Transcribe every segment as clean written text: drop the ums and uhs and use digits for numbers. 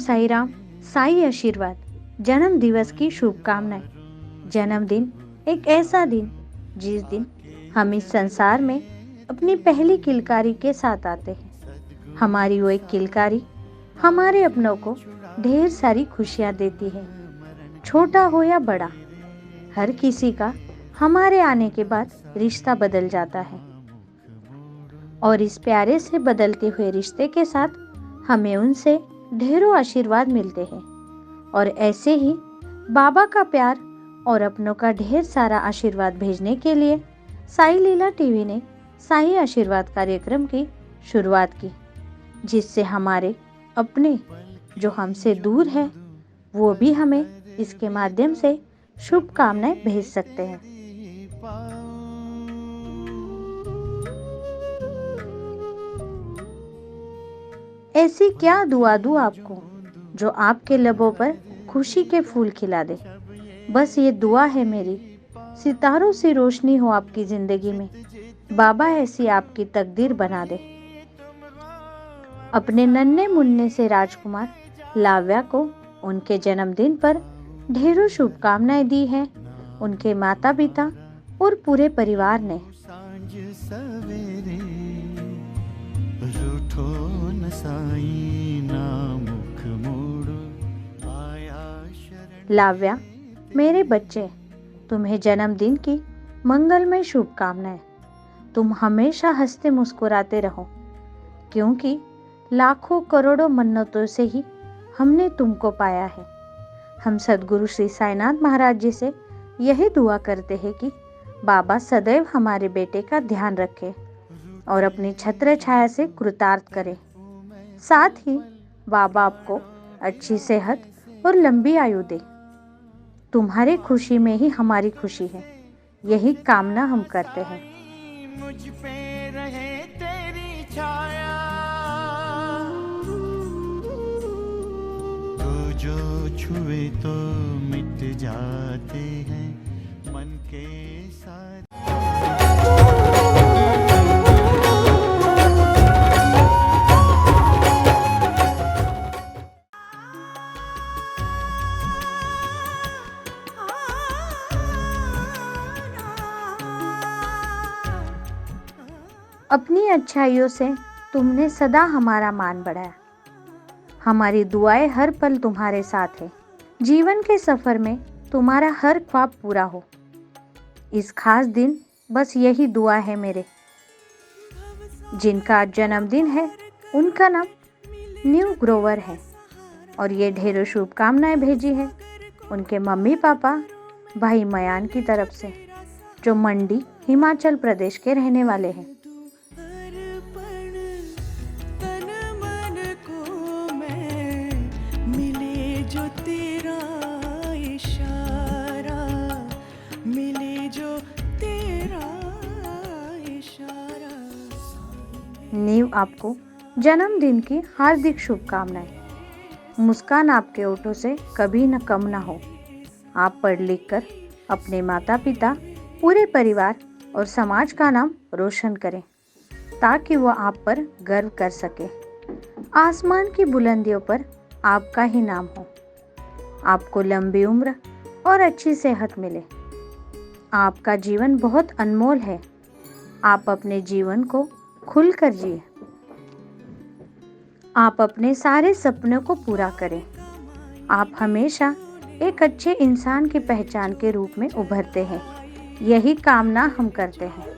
साई राम, साई आशीर्वाद। जन्म दिवस की शुभकामनाएं। जन्मदिन एक ऐसा दिन जिस दिन हम इस संसार में अपनी पहली किलकारी के साथ आते हैं। हमारी वो एक किलकारी हमारे अपनों को ढेर सारी खुशियां देती है। छोटा हो या बड़ा, हर किसी का हमारे आने के बाद रिश्ता बदल जाता है और इस प्यारे से बदलते हुए रिश्ते के साथ हमें उनसे ढेरों आशीर्वाद मिलते हैं। और ऐसे ही बाबा का प्यार और अपनों का ढेर सारा आशीर्वाद भेजने के लिए साई लीला टीवी ने साई आशीर्वाद कार्यक्रम की शुरुआत की, जिससे हमारे अपने जो हमसे दूर है वो भी हमें इसके माध्यम से शुभकामनाएं भेज सकते हैं। ऐसी क्या दुआ दूं आपको जो आपके लबों पर खुशी के फूल खिला दे। बस ये दुआ है मेरी, सितारों से रोशनी हो आपकी जिंदगी में, बाबा ऐसी आपकी तकदीर बना दे। अपने नन्हे मुन्ने से राजकुमार लाव्या को उनके जन्मदिन पर ढेरों शुभकामनाएं दी हैं उनके माता पिता और पूरे परिवार ने। लाव्या, मेरे बच्चे, तुम्हें जन्मदिन की मंगलमय शुभकामनाएं। तुम हमेशा हंसते मुस्कुराते रहो, क्योंकि लाखों करोड़ों मन्नतों से ही हमने तुमको पाया है। हम सद्गुरु श्री साईनाथ महाराज जी से यही दुआ करते हैं कि बाबा सदैव हमारे बेटे का ध्यान रखे और अपनी छत्र छाया से कृतार्थ करे। साथ ही बाबा आपको अच्छी सेहत और लंबी आयु दे। तुम्हारी खुशी में ही हमारी खुशी है, यही कामना हम करते हैं। मुझ पे रहे तेरी छाया, तो जो छुए तो मिट जाते हैं मन के साथ। अपनी अच्छाइयों से तुमने सदा हमारा मान बढ़ाया। हमारी दुआएं हर पल तुम्हारे साथ है। जीवन के सफर में तुम्हारा हर ख्वाब पूरा हो। इस खास दिन बस यही दुआ है मेरे। जिनका आज जन्मदिन है उनका नाम न्यू ग्रोवर है और ये ढेरों शुभकामनाएं भेजी है उनके मम्मी पापा भाई मयान की तरफ से, जो मंडी हिमाचल प्रदेश के रहने वाले हैं। नीव आपको जन्मदिन की हार्दिक शुभकामनाएं। मुस्कान आपके ओठों से कभी न कम ना हो। आप पढ़ लिख कर अपने माता पिता, पूरे परिवार और समाज का नाम रोशन करें, ताकि वह आप पर गर्व कर सके। आसमान की बुलंदियों पर आपका ही नाम हो। आपको लंबी उम्र और अच्छी सेहत मिले। आपका जीवन बहुत अनमोल है। आप अपने जीवन को खुलकर जिए। आप अपने सारे सपनों को पूरा करें। आप हमेशा एक अच्छे इंसान की पहचान के रूप में उभरते हैं, यही कामना हम करते हैं।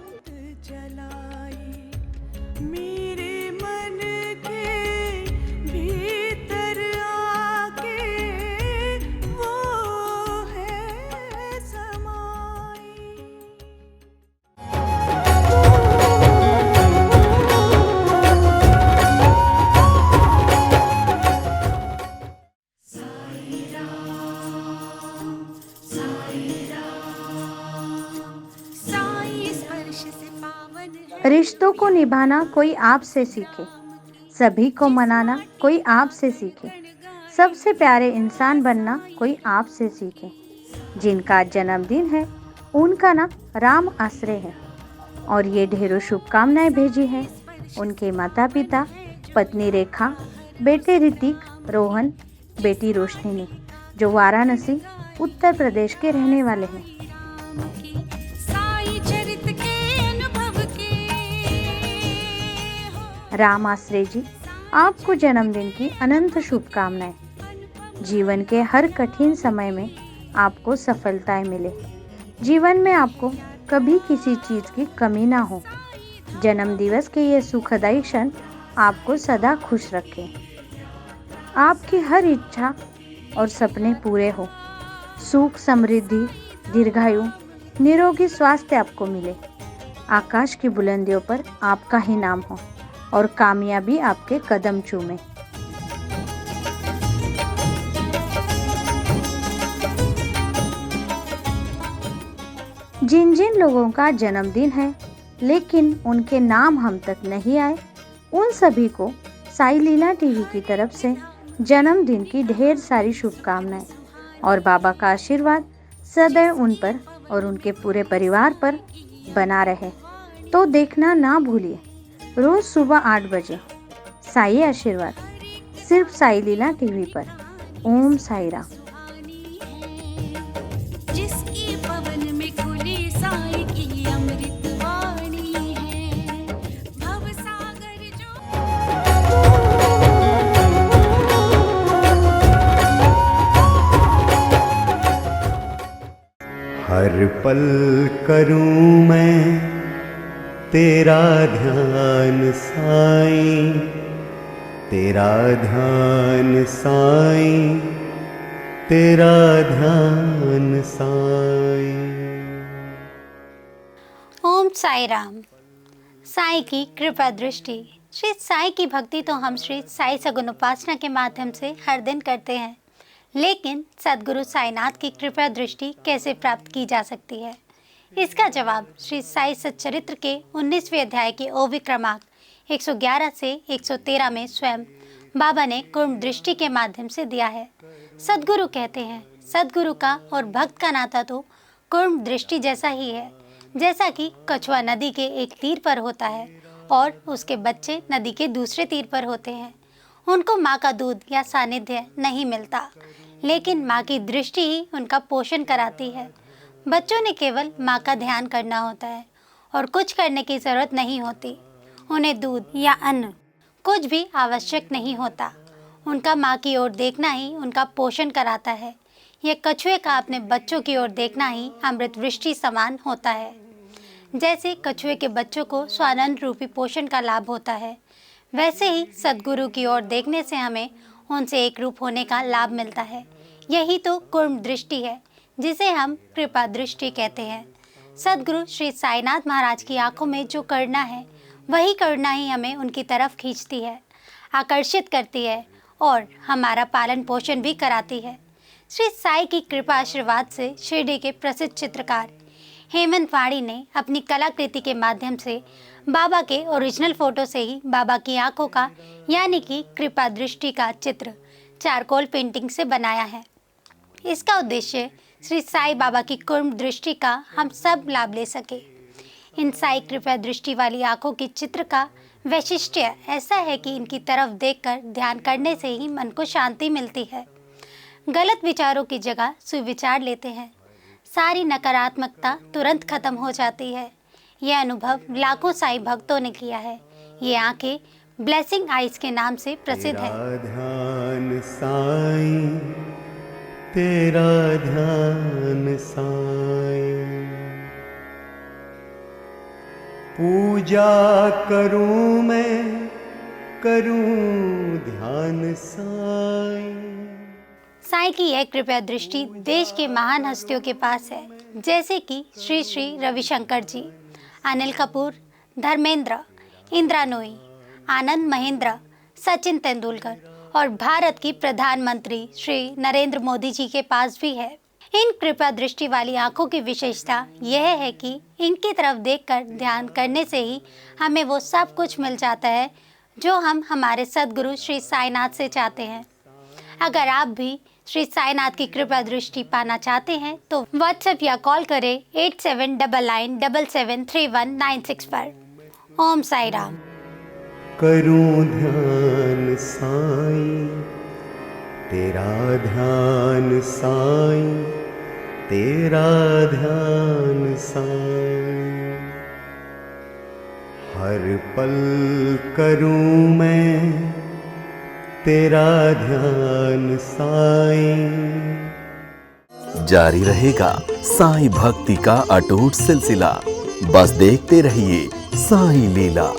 रिश्तों को निभाना कोई आपसे सीखे, सभी को मनाना कोई आपसे सीखे, सबसे प्यारे इंसान बनना कोई आपसे सीखे। जिनका जन्मदिन है उनका नाम राम आश्रय है और ये ढेरों शुभकामनाएं भेजी हैं उनके माता पिता, पत्नी रेखा, बेटे ऋतिक, रोहन, बेटी रोशनी ने, जो वाराणसी उत्तर प्रदेश के रहने वाले हैं। राम आश्रय जी, आपको जन्मदिन की अनंत शुभकामनाएं। जीवन के हर कठिन समय में आपको सफलताएं मिले। जीवन में आपको कभी किसी चीज की कमी ना हो। जन्म दिवस के ये सुखदायी क्षण आपको सदा खुश रखें। आपकी हर इच्छा और सपने पूरे हो। सुख, समृद्धि, दीर्घायु, निरोगी स्वास्थ्य आपको मिले। आकाश की बुलंदियों पर आपका ही नाम हो और कामयाबी आपके कदम चूमे। जिन जिन लोगों का जन्मदिन है लेकिन उनके नाम हम तक नहीं आए, उन सभी को साई लीला टीवी की तरफ से जन्मदिन की ढेर सारी शुभकामनाएं और बाबा का आशीर्वाद सदैव उन पर और उनके पूरे परिवार पर बना रहे। तो देखना ना भूलिए रोज सुबह 8 बजे साई आशीर्वाद, सिर्फ साई लीला टीवी पर। ओम साई राम। जिसकी पवन में खुली साई की अमृत वाणी है, भव सागर जो हर पल करूं मैं तेरा ध्यान साईं, तेरा ध्यान साईं, तेरा ध्यान साईं। ओम साई राम। साई की कृपा दृष्टि। श्री साई की भक्ति तो हम श्री साई सगुण उपासना के माध्यम से हर दिन करते हैं, लेकिन सद्गुरु साईनाथ की कृपा दृष्टि कैसे प्राप्त की जा सकती है? इसका जवाब श्री साई सच्चरित्र के 19वें अध्याय के ओवी क्रमांक 111 से 113 में स्वयं बाबा ने कुर्म दृष्टि के माध्यम से दिया है। सद्गुरु कहते हैं, सद्गुरु का और भक्त का नाता तो कुर्म दृष्टि जैसा ही है। जैसा कि कछुआ नदी के एक तीर पर होता है और उसके बच्चे नदी के दूसरे तीर पर होते हैं। उनको माँ का दूध या सानिध्य नहीं मिलता, लेकिन माँ की दृष्टि ही उनका पोषण कराती है। बच्चों ने केवल माँ का ध्यान करना होता है और कुछ करने की ज़रूरत नहीं होती। उन्हें दूध या अन्न कुछ भी आवश्यक नहीं होता। उनका माँ की ओर देखना ही उनका पोषण कराता है। यह कछुए का अपने बच्चों की ओर देखना ही अमृत वृष्टि समान होता है। जैसे कछुए के बच्चों को स्वानंद रूपी पोषण का लाभ होता है, वैसे ही सद्गुरु की ओर देखने से हमें उनसे एक रूप होने का लाभ मिलता है। यही तो कुर्म दृष्टि है, जिसे हम कृपा दृष्टि कहते हैं। सद्गुरु श्री साईनाथ महाराज की आंखों में जो करुणा है, वही करुणा ही हमें उनकी तरफ खींचती है, आकर्षित करती है और हमारा पालन पोषण भी कराती है। श्री साई की कृपा आशीर्वाद से शिरडी के प्रसिद्ध चित्रकार हेमंत वाणी ने अपनी कलाकृति के माध्यम से बाबा के ओरिजिनल फोटो से ही बाबा की आंखों का यानी कि कृपा दृष्टि का चित्र चारकोल पेंटिंग से बनाया है। इसका उद्देश्य श्री साई बाबा की कुर्म दृष्टि का हम सब लाभ ले सके। इन साई कृपा दृष्टि वाली आंखों के चित्र का वैशिष्ट्य ऐसा है कि इनकी तरफ देखकर ध्यान करने से ही मन को शांति मिलती है। गलत विचारों की जगह सुविचार लेते हैं। सारी नकारात्मकता तुरंत खत्म हो जाती है। यह अनुभव लाखों साई भक्तों ने किया है। ये आंखें ब्लेसिंग आइज के नाम से प्रसिद्ध है। तेरा ध्यान साईं, तेरा ध्यान साईं, पूजा करूं मैं, करूं ध्यान साईं। साई की यह कृपा दृष्टि देश के महान हस्तियों के पास है, जैसे कि श्री श्री रविशंकर जी, अनिल कपूर, धर्मेंद्र, इंदिरा नूई, आनंद महेंद्र, सचिन तेंदुलकर और भारत की प्रधानमंत्री श्री नरेंद्र मोदी जी के पास भी है। इन कृपा दृष्टि वाली आंखों की विशेषता यह है कि इनकी तरफ देखकर ध्यान करने से ही हमें वो सब कुछ मिल जाता है जो हम हमारे सद्गुरु श्री साईनाथ से चाहते हैं। अगर आप भी श्री साईनाथ की कृपा दृष्टि पाना चाहते हैं तो व्हाट्सएप या कॉल करें 8799773196 पर। ओम साई राम। करूं ध्यान साईं, तेरा ध्यान साईं, तेरा ध्यान साईं। हर पल करूं मैं तेरा ध्यान साईं। जारी रहेगा साईं भक्ति का अटूट सिलसिला। बस देखते रहिए साईं लीला।